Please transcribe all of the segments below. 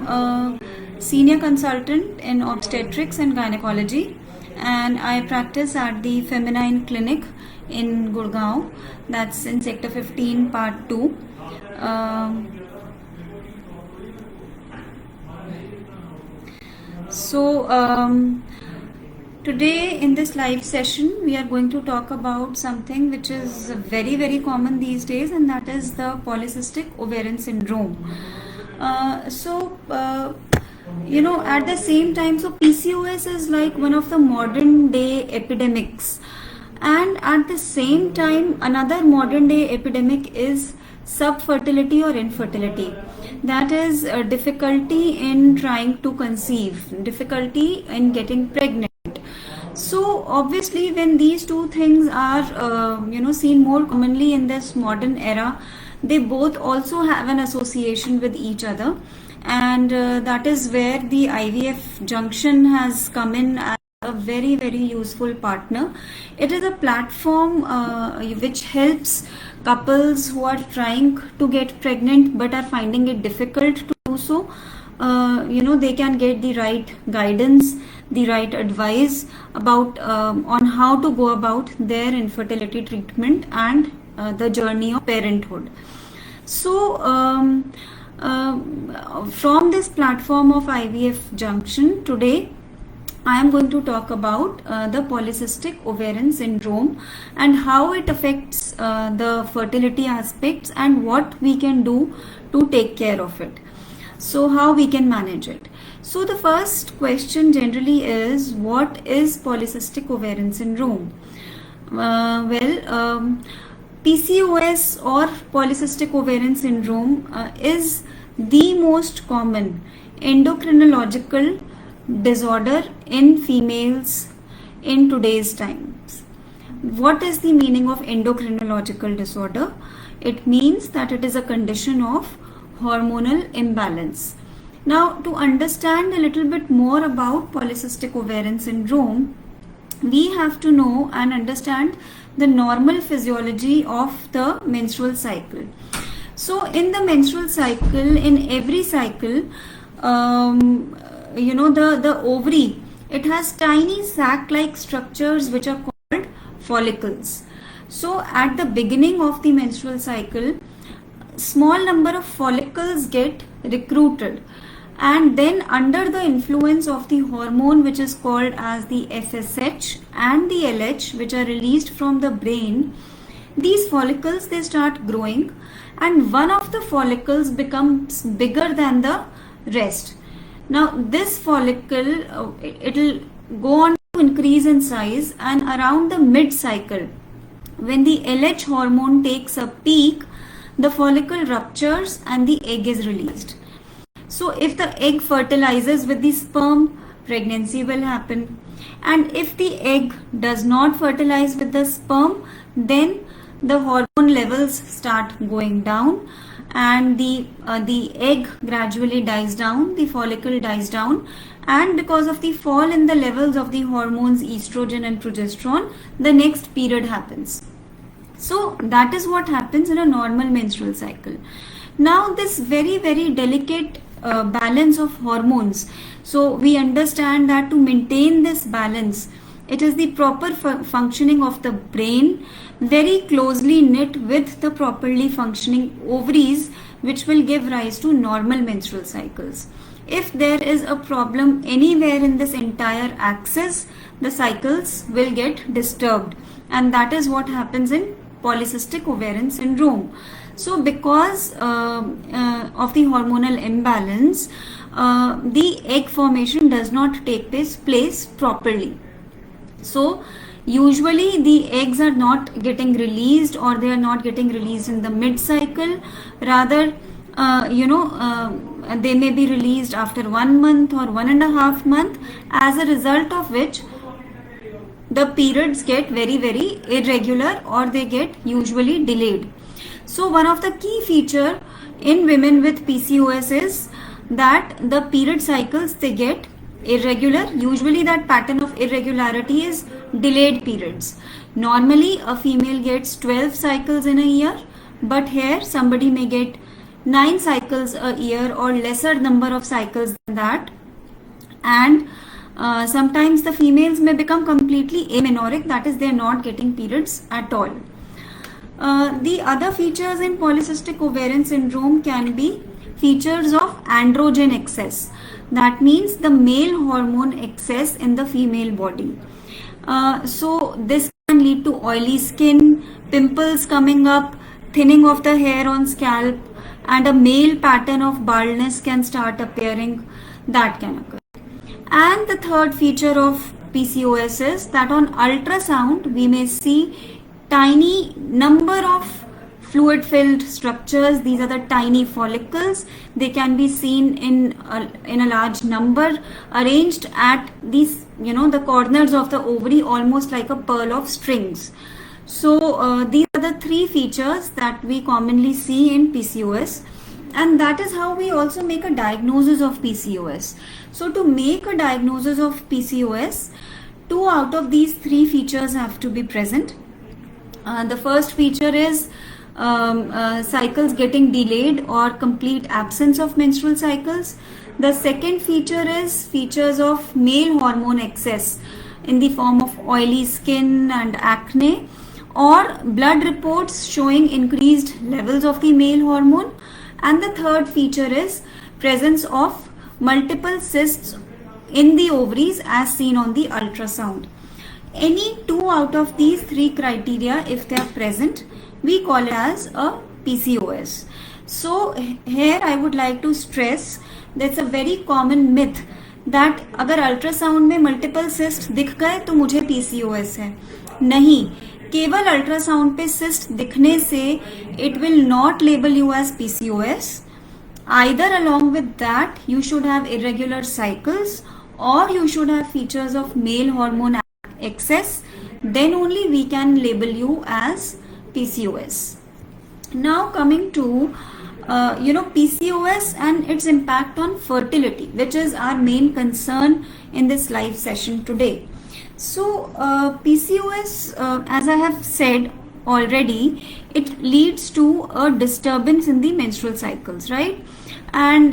a senior consultant in obstetrics and gynecology, and I practice at the Feminine Clinic in Gurgaon. That's in Sector 15, Part 2. Today in this live session we are going to talk about something which is very common these days, and that is the polycystic ovarian syndrome. At the same time, so PCOS is like one of the modern day epidemics, and at the same time another modern day epidemic is subfertility or infertility. That is difficulty in trying to conceive, difficulty in getting pregnant. So obviously when these two things are seen more commonly in this modern era, they both also have an association with each other, and that is where the IVF junction has come in as a very useful partner. It is a platform which helps couples who are trying to get pregnant but are finding it difficult to do so. They can get the right guidance, the right advice about on how to go about their infertility treatment and the journey of parenthood. So from this platform of IVF junction, today I am going to talk about the polycystic ovarian syndrome and how it affects the fertility aspects and what we can do to take care of it. So how we can manage it. So the first question generally is, what is polycystic ovarian syndrome? PCOS or polycystic ovarian syndrome is the most common endocrinological disorder in females in today's times. What is the meaning of endocrinological disorder? It means that it is a condition of hormonal imbalance. Now, to understand a little bit more about polycystic ovarian syndrome, we have to know and understand the normal physiology of the menstrual cycle. So in the menstrual cycle, in every cycle, the ovary, it has tiny sac-like structures which are called follicles. So at the beginning of the menstrual cycle, small number of follicles get recruited, and then under the influence of the hormone which is called as the FSH and the LH, which are released from the brain, these follicles, they start growing, and one of the follicles becomes bigger than the rest. Now this follicle, it will go on to increase in size, and around the mid cycle, when the LH hormone takes a peak, the follicle ruptures and the egg is released. So if the egg fertilizes with the sperm, pregnancy will happen, and if the egg does not fertilize with the sperm, then the hormone levels start going down, and the egg gradually dies down, the follicle dies down, and because of the fall in the levels of the hormones estrogen and progesterone, the next period happens. So that is what happens in a normal menstrual cycle. Now this very delicate balance of hormones, so we understand that to maintain this balance, it is the proper functioning of the brain very closely knit with the properly functioning ovaries, which will give rise to normal menstrual cycles. If there is a problem anywhere in this entire axis, the cycles will get disturbed, and that is what happens in polycystic ovarian syndrome. So because of the hormonal imbalance, the egg formation does not take place properly. So usually the eggs are not getting released, or they are not getting released in the mid cycle. Rather, they may be released after 1 month or 1.5 months, as a result of which the periods get very irregular, or they get usually delayed. So one of the key feature in women with PCOS is that the period cycles, they get irregular. Usually that pattern of irregularity is delayed periods. Normally a female gets 12 cycles in a year, but here somebody may get 9 cycles a year or lesser number of cycles than that. And sometimes the females may become completely amenorrheic, that is, they are not getting periods at all. The other features in polycystic ovarian syndrome can be features of androgen excess. That means the male hormone excess in the female body. So this can lead to oily skin, pimples coming up, thinning of the hair on scalp, and a male pattern of baldness can start appearing. That can occur. And the third feature of PCOS is that on ultrasound we may see tiny number of fluid filled structures. These are the tiny follicles. They can be seen in a large number arranged at these, the corners of the ovary, almost like a pearl of strings. So these are the three features that we commonly see in PCOS, and that is how we also make a diagnosis of PCOS. So to make a diagnosis of PCOS, 2 out of these 3 features have to be present. The first feature is cycles getting delayed or complete absence of menstrual cycles. The second feature is features of male hormone excess in the form of oily skin and acne, or blood reports showing increased levels of the male hormone. And the third feature is presence of multiple cysts in the ovaries as seen on the ultrasound. Any 2 out of these 3 criteria, if they are present, we call it as a PCOS. So here I would like to stress that's a very common myth that अगर ultrasound में multiple cyst दिख गए तो मुझे PCOS है. नहीं, केवल ultrasound पे सिस्ट दिखने से it will not label you as PCOS. Either along with that you should have irregular cycles or you should have features of male hormone excess, then only we can label you as PCOS. Now coming to PCOS and its impact on fertility, which is our main concern in this live session today. So PCOS, as I have said already, it leads to a disturbance in the menstrual cycles, right? And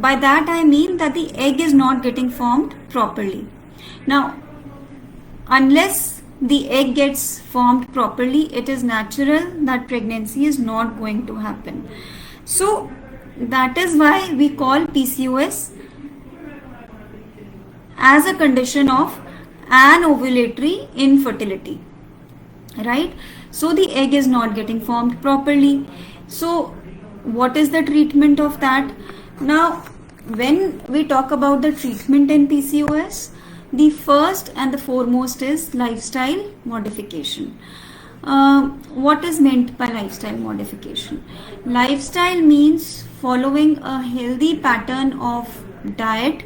by that I mean that the egg is not getting formed properly. Now, unless the egg gets formed properly, it is natural that pregnancy is not going to happen. So that is why we call PCOS as a condition of anovulatory infertility, right? So the egg is not getting formed properly. So what is the treatment of that? Now, when we talk about the treatment in PCOS, the first and the foremost is lifestyle modification. What is meant by lifestyle modification? Lifestyle means following a healthy pattern of diet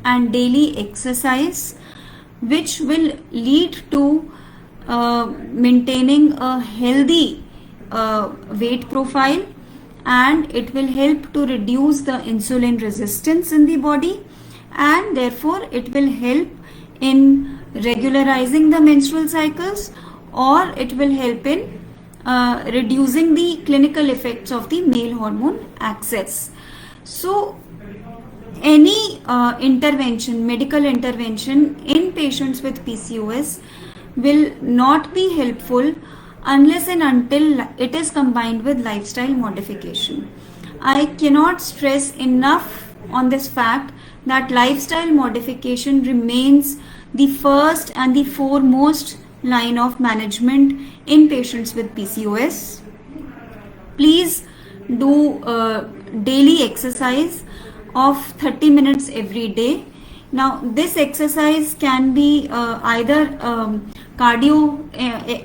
and daily exercise, which will lead to maintaining a healthy weight profile, and it will help to reduce the insulin resistance in the body, and therefore it will help in regularizing the menstrual cycles, or it will help in reducing the clinical effects of the male hormone excess. So any intervention, medical intervention in patients with PCOS will not be helpful unless and until it is combined with lifestyle modification. I cannot stress enough on this fact that lifestyle modification remains the first and the foremost line of management in patients with PCOS. Please do daily exercise of 30 minutes every day. Now this exercise can be either cardio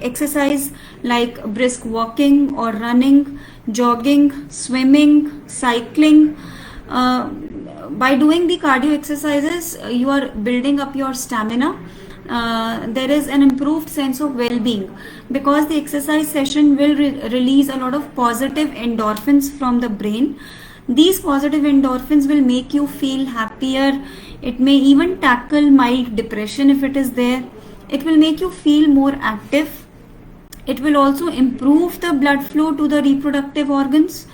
exercise like brisk walking or running, jogging, swimming, cycling. By doing the cardio exercises, you are building up your stamina. There is an improved sense of well-being because the exercise session will release a lot of positive endorphins from the brain. These positive endorphins will make you feel happier. It may even tackle mild depression if it is there. It will make you feel more active. It will also improve the blood flow to the reproductive organs,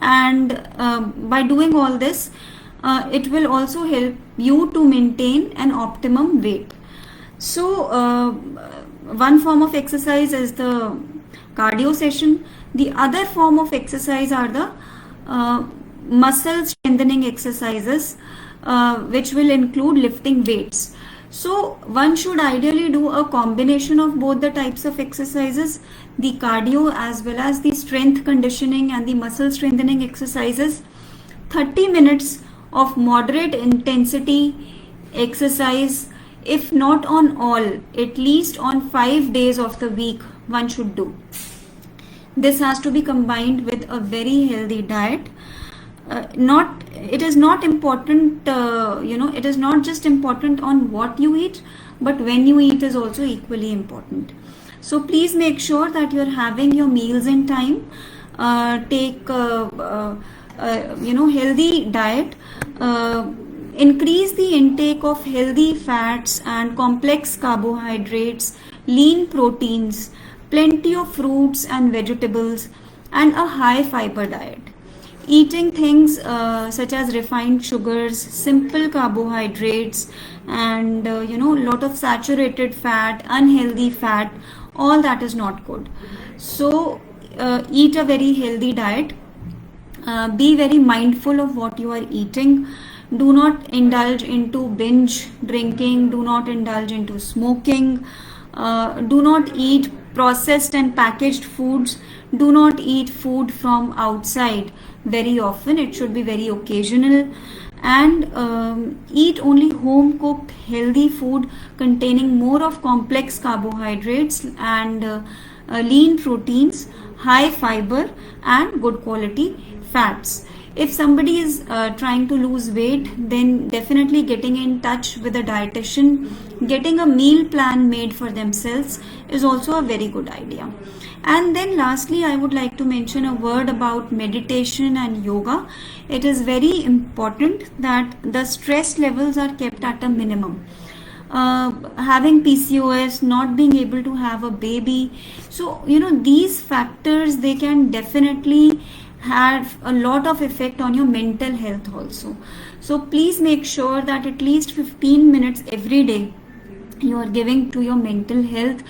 and by doing all this, it will also help you to maintain an optimum weight. So one form of exercise is the cardio session. The other form of exercise are the muscle strengthening exercises, which will include lifting weights. So one should ideally do a combination of both the types of exercises, the cardio as well as the strength conditioning and the muscle strengthening exercises. 30 minutes of moderate intensity exercise, if not on all, at least on 5 days of the week, one should do. This has to be combined with a very healthy diet. It is not important, it is not just important on what you eat, but when you eat is also equally important. So please make sure that you're having your meals in time. Take healthy diet. Increase the intake of healthy fats and complex carbohydrates, lean proteins, plenty of fruits and vegetables, and a high fiber diet. Eating things such as refined sugars, simple carbohydrates, and lot of saturated fat, unhealthy fat, all that is not good. So eat a very healthy diet. Be very mindful of what you are eating. Do not indulge into binge drinking. Do not indulge into smoking. Do not eat processed and packaged foods. Do not eat food from outside very often. It should be very occasional. And eat only home cooked healthy food containing more of complex carbohydrates and lean proteins, high fiber, and good quality fats. If somebody is trying to lose weight, then definitely getting in touch with a dietitian, getting a meal plan made for themselves is also a very good idea. And then lastly, I would like to mention a word about meditation and yoga. It is very important that the stress levels are kept at a minimum. Having PCOS, not being able to have a baby, so these factors, they can definitely have a lot of effect on your mental health also. So please make sure that at least 15 minutes every day you are giving to your mental health.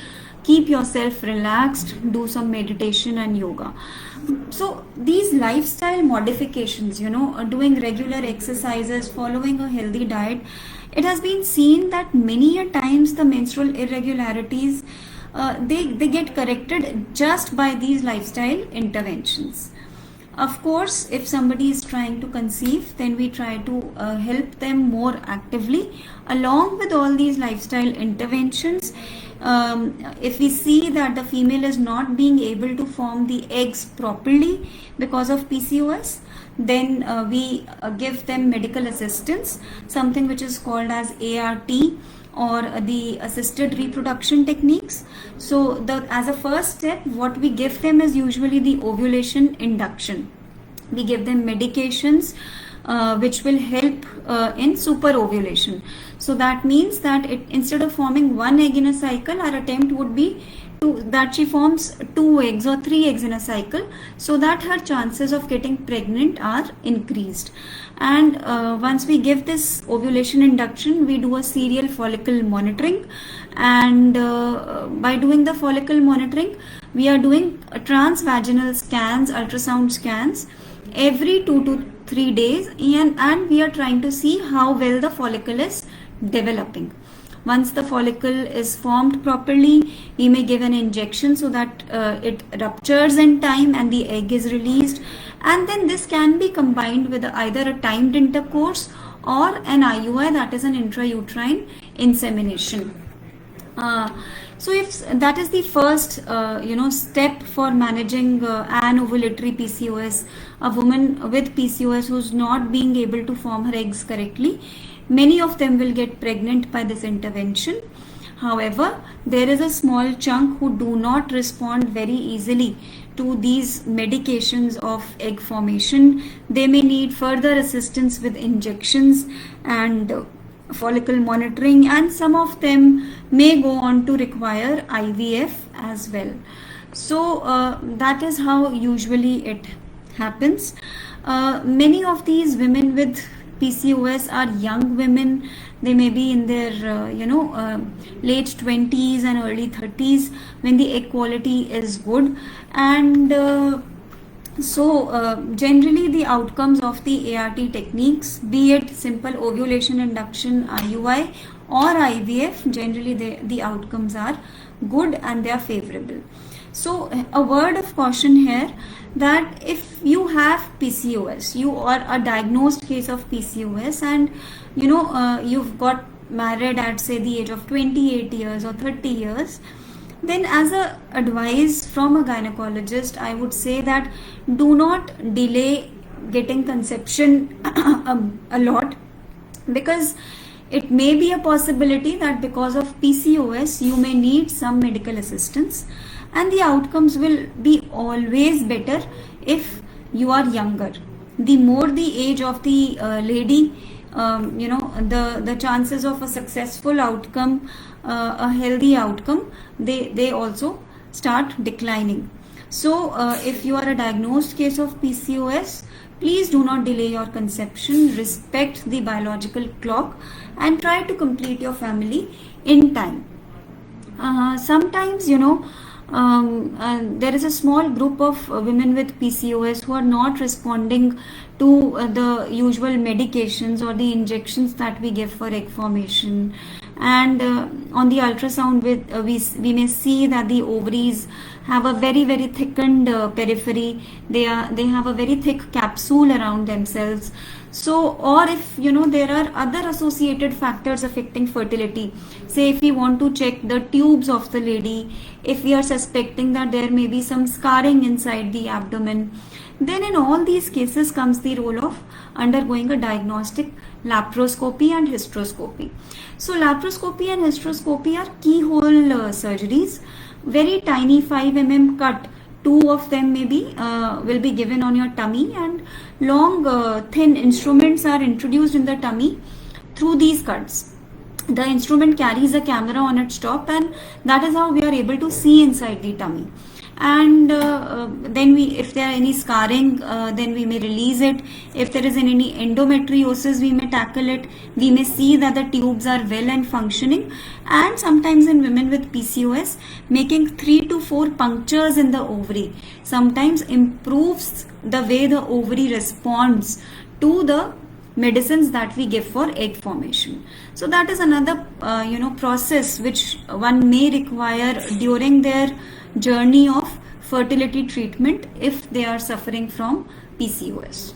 Keep yourself relaxed, do some meditation and yoga. So these lifestyle modifications, doing regular exercises, following a healthy diet, it has been seen that many a times the menstrual irregularities, they get corrected just by these lifestyle interventions. Of course, if somebody is trying to conceive, then we try to help them more actively along with all these lifestyle interventions. If we see that the female is not being able to form the eggs properly because of PCOS, then we give them medical assistance, something which is called as ART, or the assisted reproduction techniques. So as a first step, what we give them is usually the ovulation induction. We give them medications which will help in super ovulation. So that means that instead of forming one egg in a cycle, our attempt would be that she forms 2 eggs or 3 eggs in a cycle, so that her chances of getting pregnant are increased. And once we give this ovulation induction, we do a serial follicle monitoring, and by doing the follicle monitoring, we are doing transvaginal scans, ultrasound scans every 2 to 3 days, and we are trying to see how well the follicle is developing. Once the follicle is formed properly, we may give an injection so that it ruptures in time and the egg is released. And then this can be combined with either a timed intercourse or an IUI, that is an intrauterine insemination. So if that is the first step for managing anovulatory PCOS, a woman with PCOS who's not being able to form her eggs correctly, many of them will get pregnant by this intervention. However, there is a small chunk who do not respond very easily to these medications of egg formation. They may need further assistance with injections and follicle monitoring, and some of them may go on to require IVF as well. So that is how usually it happens. Many of these women with PCOS are young women. They may be in their late 20s and early 30s when the egg quality is good. And generally the outcomes of the ART techniques, be it simple ovulation induction, IUI or IVF, generally the outcomes are good and they are favorable. So a word of caution here, that if you have PCOS, you are a diagnosed case of PCOS, and you've got married at say the age of 28 years or 30 years, then as a advice from a gynecologist, I would say that do not delay getting conception a lot, because it may be a possibility that because of PCOS you may need some medical assistance, and the outcomes will be always better if you are younger. The more the age of the lady, the chances of a successful outcome, a healthy outcome, they also start declining. So if you are a diagnosed case of PCOS, please do not delay your conception, respect the biological clock and try to complete your family in time. Sometimes there is a small group of women with PCOS who are not responding to the usual medications or the injections that we give for egg formation, and on the ultrasound we may see that the ovaries have a very very thickened periphery. They have a very thick capsule around themselves. So, or if there are other associated factors affecting fertility, say if we want to check the tubes of the lady, if we are suspecting that there may be some scarring inside the abdomen, then in all these cases comes the role of undergoing a diagnostic laparoscopy and hysteroscopy. So laparoscopy and hysteroscopy are keyhole surgeries, very tiny 5 mm cut. 2 of them maybe will be given on your tummy, and long thin instruments are introduced in the tummy through these cuts. The instrument carries a camera on its top, and that is how we are able to see inside the tummy. And then if there are any scarring, then we may release it. If there is any endometriosis, we may tackle it. We may see that the tubes are well and functioning. And sometimes in women with PCOS, making 3 to 4 punctures in the ovary sometimes improves the way the ovary responds to the medicines that we give for egg formation. So that is another process which one may require during their journey of fertility treatment if they are suffering from PCOS.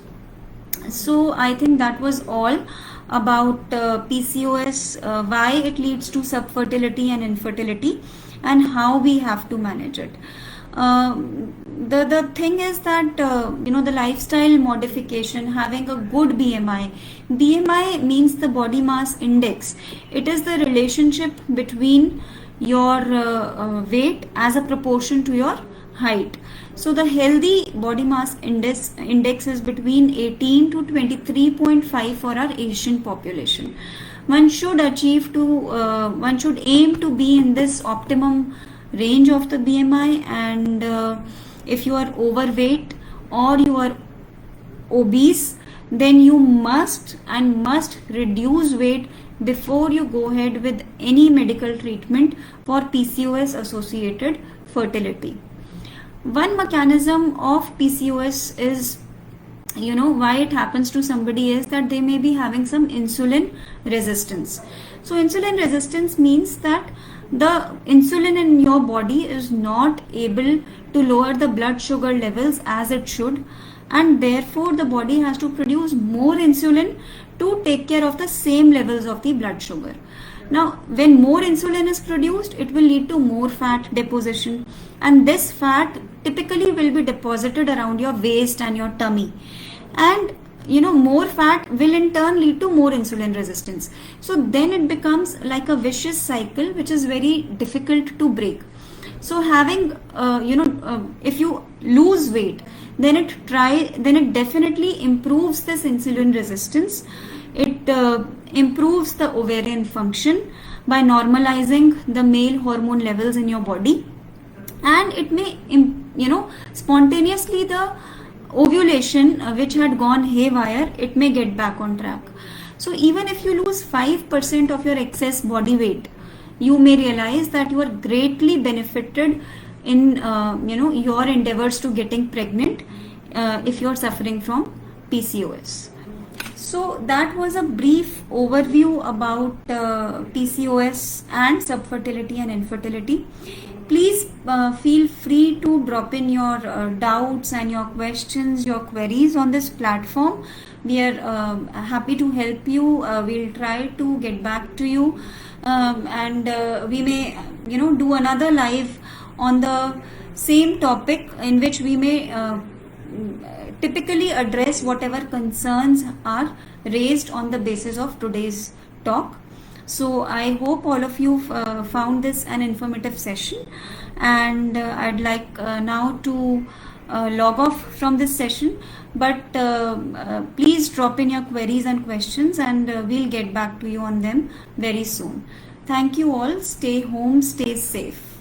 So I think that was all about PCOS, why it leads to subfertility and infertility, and how we have to manage it. The thing is that the lifestyle modification, having a good BMI means the body mass index. It is the relationship between your weight as a proportion to your height. So the healthy body mass index is between 18 to 23.5 for our Asian population. One should aim to be in this optimum range of the BMI, and if you are overweight or you are obese, then you must reduce weight before you go ahead with any medical treatment for PCOS associated fertility. One mechanism of PCOS is, why it happens to somebody is that they may be having some insulin resistance. So insulin resistance means that the insulin in your body is not able to lower the blood sugar levels as it should, and therefore the body has to produce more insulin to take care of the same levels of the blood sugar. Now, when more insulin is produced, it will lead to more fat deposition, and this fat typically will be deposited around your waist and your tummy, and more fat will in turn lead to more insulin resistance. So then it becomes like a vicious cycle which is very difficult to break. So having if you lose weight, then it definitely improves this insulin resistance. It improves the ovarian function by normalizing the male hormone levels in your body, and it may spontaneously the ovulation which had gone haywire, it may get back on track. So even if you lose 5% of your excess body weight, you may realize that you are greatly benefited in your endeavors to getting pregnant if you are suffering from PCOS. So that was a brief overview about PCOS and subfertility and infertility. Please feel free to drop in your doubts and your questions, your queries on this platform. We are happy to help you. We'll try to get back to you, and we may do another live on the same topic, in which we may typically address whatever concerns are raised on the basis of today's talk. So I hope all of you found this an informative session, and I'd like now to log off from this session, but please drop in your queries and questions, and we'll get back to you on them very soon. Thank you all. Stay home, stay safe.